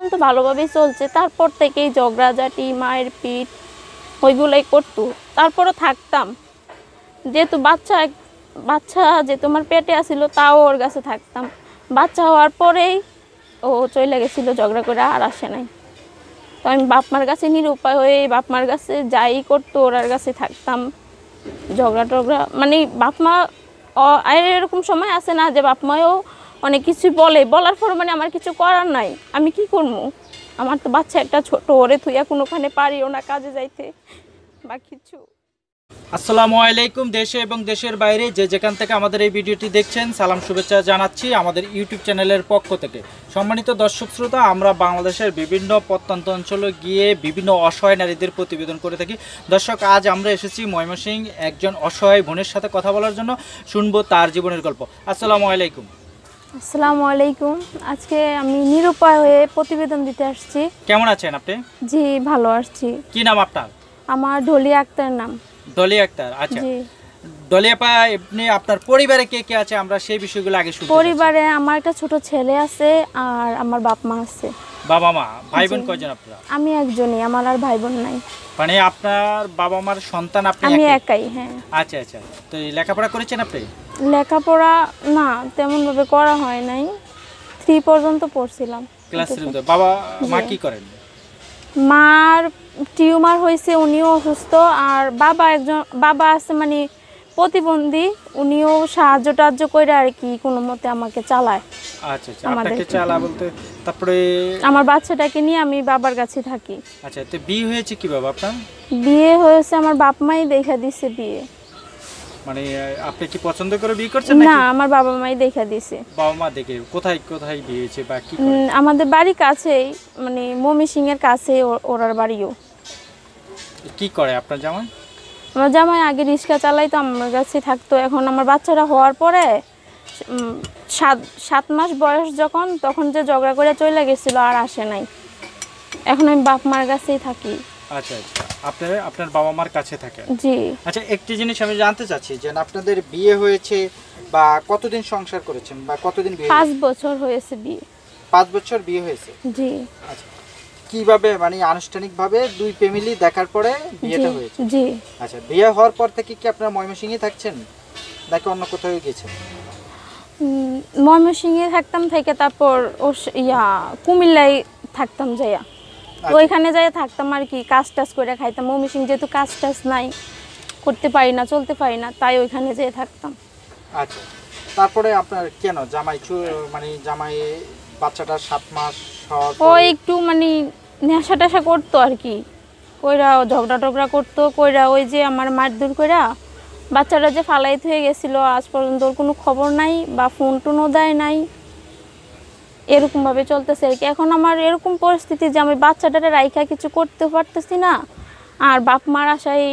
পর্যন্ত ভালোভাবেই চলছে, তারপর থেকেই ঝগড়াঝাটি মায়ের পিঠ ওইগুলোই করতো। তারপরও থাকতাম, যেহেতু বাচ্চা যে তোমার পেটে আসিল তাও ওর কাছে থাকতাম। বাচ্চা হওয়ার পরেই ও চলে গেছিলো ঝগড়া করে, আর আসে নাই। তো আমি বাপমার কাছে নিরুপায় হয়ে বাপমার কাছে যাই করতো ওরার কাছে থাকতাম। ঝগড়া টগড়া মানে বাপমা এরকম সময় আসে না যে বাপমাও অনেক কিছু বলার পর মানে আমার কিছু করার নাই, আমি কি করবো? আমার তো বাচ্চা একটা ছোট, ওরে থুইয়া কোনোখানে পারিও না কাজে যাইতে বা কিছু। আসসালামু আলাইকুম। দেশে এবং দেশের বাইরে যে যেখান থেকে আমাদের এই ভিডিওটি দেখছেন, সালাম শুভেচ্ছা জানাচ্ছি আমাদের ইউটিউব চ্যানেলের পক্ষ থেকে। সম্মানিত দর্শক শ্রোতা, আমরা বাংলাদেশের বিভিন্ন প্রত্যন্ত অঞ্চলে গিয়ে বিভিন্ন অসহায় নারীদের প্রতিবেদন করে থাকি। দর্শক, আজ আমরা এসেছি ময়মনসিংহ একজন অসহায় বোনের সাথে কথা বলার জন্য, শুনবো তার জীবনের গল্প। আসসালামু আলাইকুম। আসসালামু আলাইকুম। আজকে আমি নিরুপায় হয়ে প্রতিবেদন দিতে আসছি। কেমন আছেন আপনি? জি ভালো আসছি। কি নাম আপনার? আমার ঢলি আক্তার নাম। ডলি আক্তার। আচ্ছা জি। ডলি আপা, আপনি আপনার পরিবারে কে কে আছে, আমরা সেই বিষয়গুলো আগে শুনতে চাচ্ছি। পরিবারে আমার একটা ছোট ছেলে আছে আর আমার বাপ মা আছে। বাবা মা ভাই বোন কয়জন আপনারা? আমি একজনই, আমার আর ভাই বোন নাই। মানে আপনার বাবা মার সন্তান আপনি? আমি একাই? একাই, হ্যাঁ। আচ্ছা আচ্ছা। তো এই লেখাপড়া করেছেন আপনি? লেখাপড়া না তেমন ভাবে করা হয় নাই, 3 পর্যন্ত পড়ছিলাম। ক্লাস 3 তো। বাবা মা কি করেন? মার টিউমার হয়েছে, উনিও অসুস্থ। আর বাবা আছে মানে প্রতিবন্ধী, উনিও সাহায্য টাহায্য করে আর কি কোনো মতে আমাকে চালায়। আচ্ছা আচ্ছা। আপনাকে চালা বলতে তারপরে আমার বাচ্চাটাকে নিয়ে আমি বাবার কাছে থাকি। আচ্ছা। তো বিয়ে হয়েছে কিভাবে আপনার? বিয়ে হয়েছে আমার বাপ মাই দেখা দিছে বিয়ে। মানে আপনি কি পছন্দ করে বিয়ে করছেন না, নাকি? আমার বাবা মাই দেখা দিছে। বাবা মা দেখে? কোথায় কোথায় বিয়ে হয়েছে বা কি করে? আমাদের বাড়ি কাছেই, মানে ময়মনসিংহ এর কাছে ওরার বাড়িও। কি করে আপনার জামাই? আমার জামাই আগে রিক্সা চালাইতো, আমার কাছে থাকতো। এখন আমার বাচ্চারা হওয়ার পরে 7 মাস বয়স যখন, তখন যে ঝগড়া করে চলে গেছিল আর আসে নাই। এখন আমি বাপ মার কাছেই থাকি। আচ্ছা আচ্ছা। আপনার বাবা মার কাছে থাকেন? জি। আচ্ছা, একটি জিনিস আমি জানতে চাচ্ছি যে আপনাদের বিয়ে হয়েছে বা কতদিন সংসার করেছেন বা কতদিন বিয়ে? 5 বছর হয়েছে বিয়ে। 5 বছর বিয়ে হয়েছে? জি। আচ্ছা। কিভাবে মানে আনুষ্ঠানিকভাবে দুই ফ্যামিলি দেখার পরে বিয়েটা হয়েছে? জি। আচ্ছা, বিয়ে হওয়ার পর থেকে কি আপনারা ময়মনসিংহে থাকছেন নাকি অন্য কোথাও গেছেন? ময়মনসিংহে থাকতাম, থেকে তারপর কুমিল্লায় থাকতাম যাইয়া। তো ওইখানে যাই থাকতাম আর কি, কাজ টাজ করে খাইতাম। ময়মনসিংহ যেহেতু কাজ টাজ নাই, করতে পারি না, চলতে পারি না, তাই ওইখানে যেয়ে থাকতাম। আচ্ছা। তারপরে আপনার কেন মানে জামাই বাচ্চাটা 7 মাস হওয়ার ও পরে একটু মানে নেশা টেশা করতো আর কি, কইরা ঝগড়া টগড়া করতো, কইরা ওই যে আমার মারধর কইরা বাচ্চাটা যে ফালাইতে হয়ে গেছিল, আজ পর্যন্ত ওর কোনো খবর নাই বা ফোন টোনও দেয় নাই। এরকমভাবে চলতেছে আর কি। এখন আমার এরকম পরিস্থিতি যে আমি বাচ্চাটারে রাইখা কিছু করতে পারতেছি না, আর বাপ মার আশায়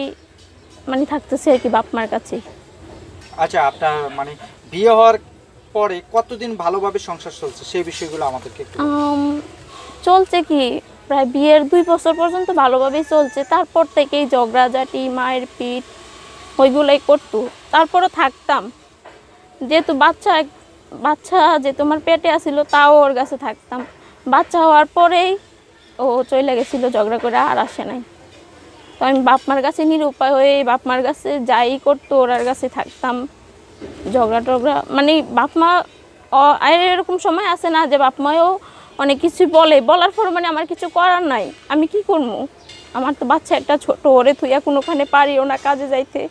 মানে থাকতেছে আর কি, বাপ মার কাছে। আচ্ছা, আপনার মানে বিয়ে হওয়ার পরে কতদিন ভালোভাবে সংসার চলছে সেই বিষয়গুলো আমাদেরকে একটু চলছে কি, প্রায় বিয়ের 2 বছর পর্যন্ত ভালোভাবেই চলছে, তারপর থেকেই ঝগড়াঝাটি মায়ের পিঠ ওইগুলোই করতো। তারপরও থাকতাম, যেহেতু বাচ্চা যে তোমার পেটে আসিল তাও ওর কাছে থাকতাম। বাচ্চা হওয়ার পরেই ও চলে গেছিলো ঝগড়া করে, আর আসে নাই। তো আমি বাপমার কাছে নিরুপায় হয়ে বাপমার কাছে যাই করতো ওরার কাছে থাকতাম। ঝগড়া টগড়া মানে বাপমা এরকম সময় আসে না যে বাপমাও অনেক কিছু বলার পর মানে আমার কিছু করার নাই, আমি কি করবো? আমার তো বাচ্চা একটা ছোট, ওরে থুইয়া কোনোখানে পারিও না কাজে যাইতে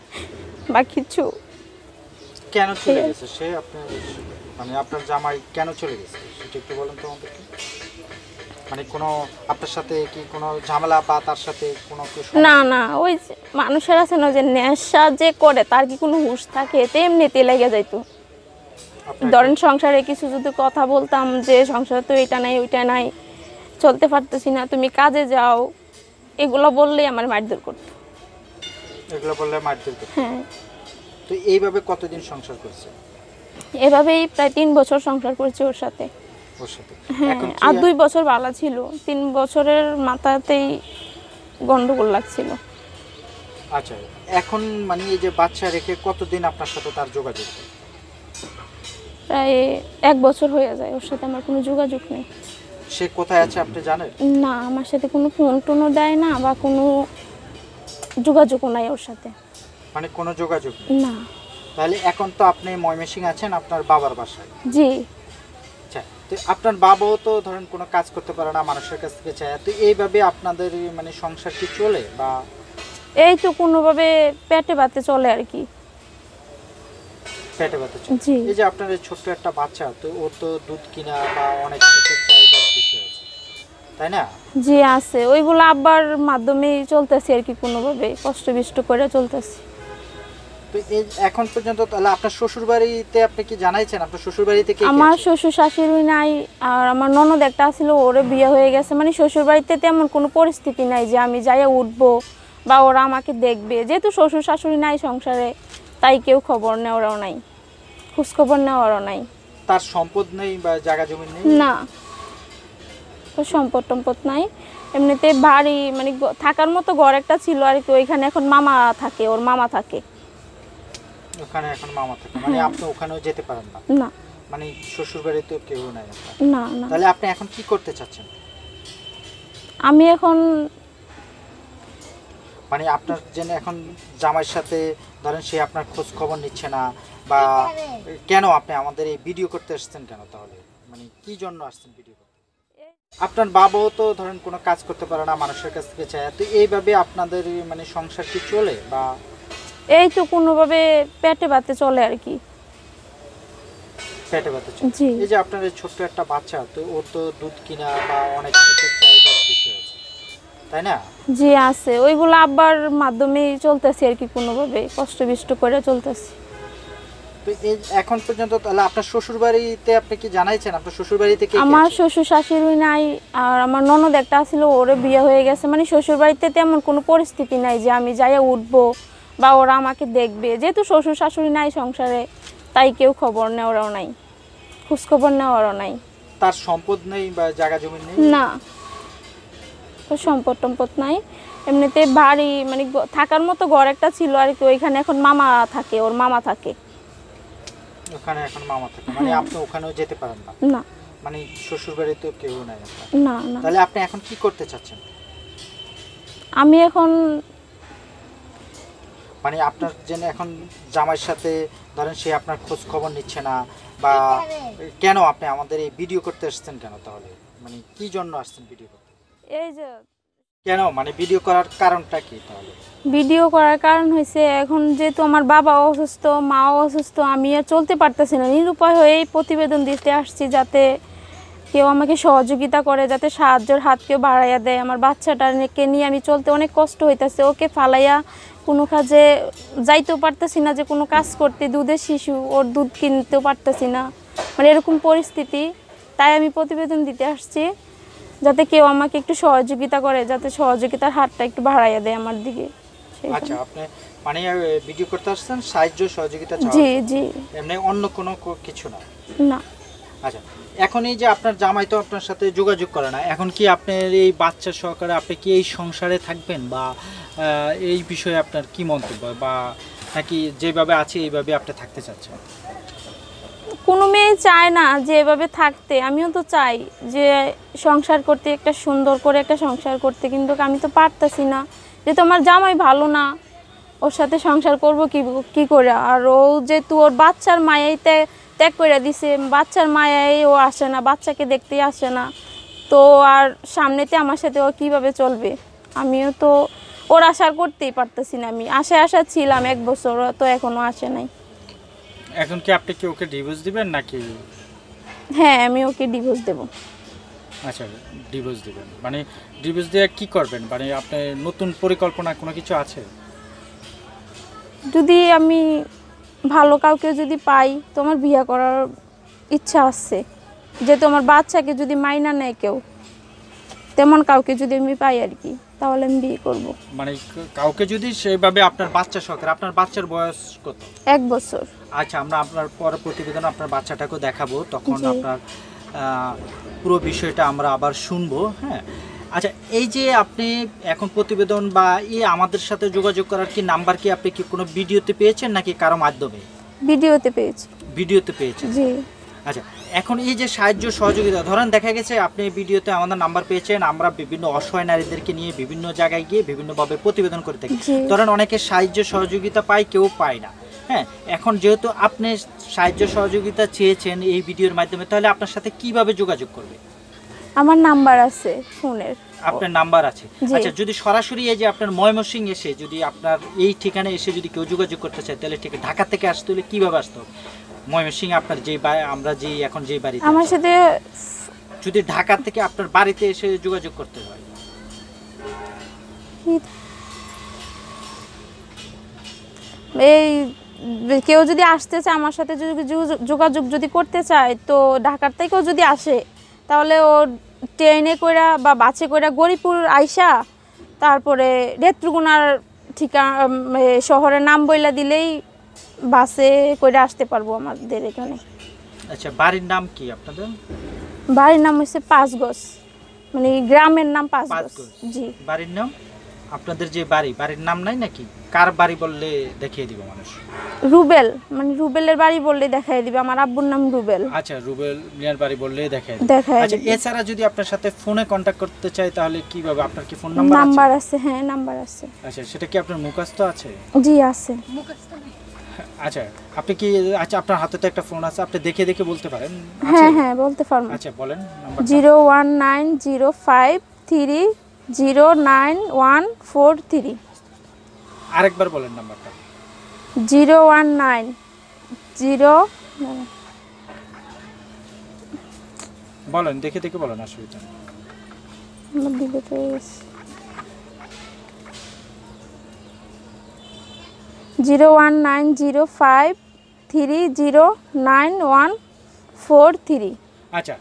বা কিছু। কেন চলে গেছে সে? আপনার মানে আপনার জামাই কেন চলে গেছে সেটা একটু বলেন তো আমাদেরকে। মানে কোনো আপনার সাথে কি কোনো ঝামেলা বা তার সাথে কোনো না না, ওই মানুষের আছে না যে নেশা যে করে তার কি কোনো হুঁশ থাকে? এমনিতে লেগে যাইতো। ধরেন সংসারে কিছু যদি কথা বলতাম যে সংসারে তো এটা নাই ওইটা নাই, চলতে পারতেছি না, তুমি কাজে যাও, এগুলো বললেই আমার মারধর করতো। এগুলো বললে মারধর করতো? হ্যাঁ। তো এইভাবে কতদিন সংসার করছে? এভাবেই প্রায় 3 বছর সংসার করছি ওর সাথে। ওর সাথে? হ্যাঁ, আর 2 বছর ভালো ছিল, 3 বছরের মাথাতেই গন্ডগোল লাগছিল। আচ্ছা, এখন মানে এই যে বাচ্চা রেখে কতদিন আপনার সাথে তার যোগাযোগ? প্রায় 1 বছর হয়ে যায় ওর সাথে আমার কোনো যোগাযোগ নেই। সে কোথায় আছে আপনি জানেন? না, আমার সাথে কোনো ফোন টোনও দেয় না বা কোনো যোগাযোগও নাই ওর সাথে। মানে কোনো যোগাযোগ নেই? না। তাহলে এখন তো আপনি ময়মনসিংহে আছেন আপনার বাবার বাসায়। জি। আচ্ছা, তো আপনার বাবাও তো ধরেন কোনো কাজ করতে পারে না, মানুষের কাছ থেকে চায়, তো এইভাবে আপনাদের মানে সংসার কি চলে? বা এই তো কোনোভাবে পেটে ভাতে চলে আর কি। পেটে ব্যথা চলে? জি। এই যে আপনার এই ছোট্ট একটা বাচ্চা, তো ও তো দুধ কিনা বা অনেক কিছুর চাহিদার বিষয় আছে, তাই না? জি আছে, ওইগুলো আব্বার মাধ্যমেই চলতেছে আর কি, কোনোভাবে কষ্ট বিষ্ট করে চলতেছে। তো এই এখন পর্যন্ত তাহলে আপনার শ্বশুর বাড়িতে আপনি কি জানাইছেন? আপনার শ্বশুর বাড়িতে কে কে আমার আছে? শ্বশুর শাশুড়ি নাই, আর আমার ননদ একটা ছিল, ওরে বিয়ে হয়ে গেছে। মানে শ্বশুর বাড়িতে তেমন কোনো পরিস্থিতি নাই যে আমি যাইয়া উঠবো বা ওরা আমাকে দেখবে। যেহেতু শ্বশুর শাশুড়ি নাই সংসারে, তাই কেউ খবর নেওয়ারও নাই, খোঁজখবর নেওয়ারও নাই। তার সম্পদ নেই বা জায়গা জমি নেই? না, ওর সম্পদ টম্পদ নাই। এমনিতে বাড়ি মানে থাকার মতো ঘর একটা ছিল আর কি, ওইখানে এখন মামা থাকে, ওর মামা থাকে। ওখানে এখন মামা থাকে, মানে আপনি ওখানেও যেতে পারেন না? না। মানে শ্বশুর বাড়িতে কেউ নাই আপনার? না না। তাহলে আপনি এখন কি করতে চাচ্ছেন? আমি এখন মানে আপনার যে এখন জামাইয়ের সাথে ধরেন সে আপনার খোঁজ খবর নিচ্ছে না, বা কেন আপনি আমাদের এই ভিডিও করতে আসছেন কেন? তাহলে মানে কি জন্য আসছেন ভিডিও করতে? আপনার বাবাও তো ধরেন কোনো কাজ করতে পারে না, মানুষের কাছ থেকে চায়, তো এইভাবে আপনাদের মানে সংসার কি চলে? বা এই তো কোনোভাবে পেটে ভাতে চলে আর কি। পেটে ব্যথা চলে? জি। এই যে আপনার এই ছোট্ট একটা বাচ্চা, তো ও তো দুধ কিনা বা অনেক কিছুর চাহিদার বিষয় আছে, তাই না? জি আছে, ওইগুলো আব্বার মাধ্যমেই চলতেছে আর কি, কোনোভাবে কষ্ট বিষ্ট করে চলতেছে। তো এই এখন পর্যন্ত তাহলে আপনার শ্বশুর বাড়িতে আপনি কি জানাইছেন? আপনার শ্বশুর বাড়িতে কে কে আমার আছে? শ্বশুর শাশুড়ি নাই, আর আমার ননদ একটা ছিল, ওরে বিয়ে হয়ে গেছে। মানে শ্বশুর বাড়িতে তেমন কোনো পরিস্থিতি নাই যে আমি যাইয়া উঠবো বা ওরা আমাকে দেখবে। যেহেতু শ্বশুর শাশুড়ি নাই সংসারে, তাই কেউ খবর নেওয়ারও নাই, খোঁজখবর নেওয়ারও নাই। তার সম্পদ নেই বা জায়গা জমি নেই? না, ওর সম্পদ টম্পদ নাই। এমনিতে বাড়ি মানে থাকার মতো ঘর একটা ছিল আর কি, ওইখানে এখন মামা থাকে, ওর মামা থাকে। ওখানে এখন মামা থাকে, মানে আপনি ওখানেও যেতে পারেন না? না। মানে শ্বশুর বাড়িতেও কেউ নাই আপনার? না না। তাহলে আপনি এখন কি করতে চাচ্ছেন? আমি এখন মানে আপনার যে এখন জামাইয়ের সাথে ধরেন সে আপনার খোঁজ খবর নিচ্ছে না, বা কেন আপনি আমাদের এই ভিডিও করতে আসছেন কেন? তাহলে মানে কি জন্য আসছেন ভিডিও করতে? এই যে কেন মানে ভিডিও করার কারণটা কি তাহলে? ভিডিও করার কারণ হয়েছে, এখন যেহেতু আমার বাবা অসুস্থ, মাও অসুস্থ, আমি আর চলতে পারতেছি না, নিরুপায় হয়ে এই প্রতিবেদন দিতে আসছি, যাতে কেউ আমাকে সহযোগিতা করে, যাতে সাহায্যের হাত কেউ বাড়াইয়া দেয়। আমার বাচ্চাটাকে নিয়ে আমি চলতে অনেক কষ্ট হইতেছে, ওকে ফালাইয়া কোনো কাজে যাইতেও পারতেছি না, যে কোনো কাজ করতে, দুধের শিশু, ওর দুধ কিনতেও পারতেছি না, মানে এরকম পরিস্থিতি। তাই আমি প্রতিবেদন দিতে আসছি, যাতে কেউ আমাকে একটু সহযোগিতা করে, যাতে সহযোগিতার হাতটা একটু বাড়াইয়া দেয় আমার দিকে। আচ্ছা, আপনি মানে ভিডিও করতে আসছেন সাহায্য সহযোগিতা চাওয়ার জি জন্য? জি। এমনি অন্য কোনো কিছু না? না। আচ্ছা, এখন এই যে আপনার জামাই তো আপনার সাথে যোগাযোগ করে না, এখন কি আপনার এই বাচ্চা সহকারে আপনি কি এই সংসারে থাকবেন, বা এই বিষয়ে আপনার কি মন্তব্য, বা নাকি যেভাবে আছে এইভাবে আপনি থাকতে চাচ্ছেন? কোনো মেয়ে চায় না যে এভাবে থাকতে, আমিও তো চাই যে সংসার করতে, একটা সুন্দর করে একটা সংসার করতে, কিন্তু আমি তো পারতেছি না, যেহেতু আমার জামাই ভালো না, ওর সাথে সংসার করব কি করে। আর ও যেহেতু ওর বাচ্চার মায়াই ত্যাগ করে দিছে, বাচ্চার মায়াই ও আসে না, বাচ্চাকে দেখতেই আসে না, তো আর সামনেতে আমার সাথে ও কীভাবে চলবে? আমিও তো ওর আশা করতেই পারতেছি না। আমি আশা ছিলাম 1 বছর, তো এখনও আসে নাই। এখন কি আপনি কি ওকে ডিভোর্স দিবেন নাকি? হ্যাঁ, আমি ওকে ডিভোর্স দেবো। আচ্ছা, ডিভোর্স দিবেন, মানে ডিভোর্স দিয়ে কি করবেন? মানে আপনার নতুন পরিকল্পনা কোনো কিছু আছে? যদি আমি ভালো কাউকে যদি পাই, তো আমার বিয়ে করার ইচ্ছা আছে, যেহেতু আমার বাচ্চাকে যদি মাইনা নেয় কেউ, তেমন কাউকে যদি আমি পাই আর কি, তাহলে আমি বিয়ে করব। মানে কাউকে যদি সেভাবে আপনার বাচ্চা সহকারে, আপনার বাচ্চার বয়স কত? 1 বছর। আচ্ছা, আমরা আপনার পরে প্রতিবেদন আপনার বাচ্চাটাকেও দেখাবো, তখন জি। আপনার পুরো বিষয়টা আমরা আবার শুনবো। হ্যাঁ, আচ্ছা, এই যে আপনি এখন প্রতিবেদন বা আমাদের সাথে যোগাযোগ করার কি নাম্বার কি আপনি কি কোনো ভিডিওতে পেয়েছেন নাকি কারো মাধ্যমে? ভিডিওতে পেয়েছি। ভিডিওতে পেয়েছেন? জি। আচ্ছা, এখন এই যে সাহায্য সহযোগিতা, ধরেন দেখা গেছে আপনি এই ভিডিওতে আমাদের নাম্বার পেয়েছেন, আমরা বিভিন্ন অসহায় নারীদেরকে নিয়ে বিভিন্ন জায়গায় গিয়ে বিভিন্নভাবে প্রতিবেদন করে থাকি। জি। ধরেন অনেকে সাহায্য সহযোগিতা পায়, কেউ পায় না। হ্যাঁ, এখন যেহেতু আপনি সাহায্য সহযোগিতা চেয়েছেন এই ভিডিওর মাধ্যমে, তাহলে আপনার সাথে কিভাবে যোগাযোগ করবে? আমার নাম্বার আছে ফোনের। আপনার নাম্বার আছে? জি। আচ্ছা, যদি সরাসরি এই যে আপনার ময়মনসিংহ এসে যদি আপনার এই ঠিকানায় এসে যদি কেউ যোগাযোগ করতে চায়, তাহলে ঠিক ঢাকা থেকে আসতে হলে কিভাবে আসতে হবে? ময়মনসিংহ আপনার যে আমরা যে এখন যে বাড়িতে আমার আছি, সাথে যদি ঢাকা থেকে আপনার বাড়িতে এসে যোগাযোগ করতে হয়, এই কেউ যদি আসতে চায় আমার সাথে যদি যোগাযোগ যদি করতে চায়, তো ঢাকার থেকেও যদি আসে তাহলে ও ট্রেনে কইরা বা বাসে কইরা গরিপুর আইসা তারপরে নেত্রকোনার শহরের নাম বইলা দিলেই বাসে কইরা আসতে পারবো আমাদের এখানে। আচ্ছা, বাড়ির নাম কি আপনাদের? বাড়ির নাম হচ্ছে পাঁচগছ, মানে গ্রামের নাম পাঁচগছ। পাঁচগছ। জি। বাড়ির নাম? আপনাদের যে বাড়ির নাম নাই নাকি? কার বাড়ি বললে দেখিয়ে দিব মানুষ? রুবেল, মানে রুবেলের বাড়ি বললে দেখাই দিবে। আমার আব্বুর নাম রুবেল। আচ্ছা, রুবেল মিয়ার বাড়ি বললে দেখাই দিবে। দেখাই আচ্ছা, দিবে। এছাড়া যদি আপনার সাথে ফোনে কন্ট্যাক্ট করতে চাই তাহলে কিভাবে? আপনার কি ফোন নাম্বার নাম্বার আছে? আছে, হ্যাঁ নাম্বার আছে। আচ্ছা, সেটা কি আপনার মুখস্থ আছে? জি আছে। আচ্ছা, আপনি কি, আচ্ছা আপনার হাতে তো একটা ফোন আছে, আপনি দেখে দেখে বলতে পারেন? আছে? হ্যাঁ হ্যাঁ বলতে পারবো। আচ্ছা, বলেন নাম্বারটা। 01905309143। আরেকবার বলেন নাম্বারটা। 019 বলেন, দেখে দেখে বলেন, অসুবিধা নেই। আমার ডিলিট হয়ে গেছে। 01905309143। আচ্ছা,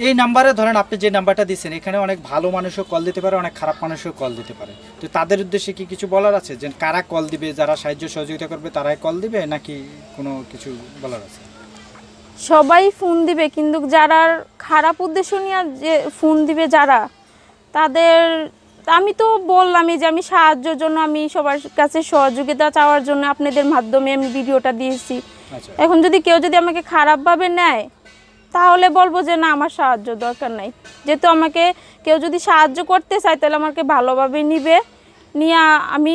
এই নাম্বারে ধরেন আপনি যে নাম্বারটা দিচ্ছেন, এখানে অনেক ভালো মানুষও কল দিতে পারে, অনেক খারাপ মানুষও কল দিতে পারে। তো তাদের উদ্দেশ্যে কি কিছু বলার আছে, যে কারা কল দিবে? যারা সাহায্য সহযোগিতা করবে তারাই কল দিবে, নাকি কোনো কিছু বলার আছে? সবাই ফোন দিবে, কিন্তু যারা খারাপ উদ্দেশ্য নিয়ে যে ফোন দিবে যারা, তাদের আমি তো বললামই যে আমি সাহায্যের জন্য, আমি সবার কাছে সহযোগিতা চাওয়ার জন্য আপনাদের মাধ্যমে আমি ভিডিওটা দিয়েছি। আচ্ছা, এখন যদি কেউ যদি আমাকে খারাপভাবে নেয়, তাহলে বলবো যে না, আমার সাহায্য দরকার নাই। যেহেতু আমাকে কেউ যদি সাহায্য করতে চায়, তাহলে আমাকে ভালোভাবে নিবে, নিয়ে আমি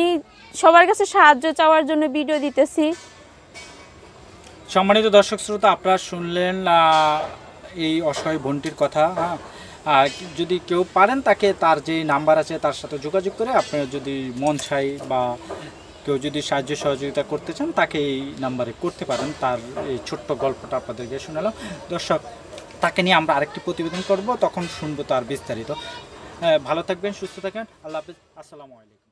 সবার কাছে সাহায্য চাওয়ার জন্য ভিডিও দিতেছি। সম্মানিত দর্শক শ্রোতা, আপনারা শুনলেন এই অসহায় বোনটির কথা। হ্যাঁ, যদি কেউ পারেন তাকে, তার যে নাম্বার আছে তার সাথে যোগাযোগ করে আপনারা যদি মন চাই বা কেউ যদি সাহায্য সহযোগিতা করতে চান, তাকে এই নাম্বারে করতে পারেন। তার এই ছোট্ট গল্পটা আপনাদেরকে শোনালাম। দর্শক, তাকে নিয়ে আমরা আরেকটি প্রতিবেদন করব, তখন শুনবো তার বিস্তারিত। ভালো থাকবেন, সুস্থ থাকবেন, আল্লাহ হাফেজ, আসসালামু আলাইকুম।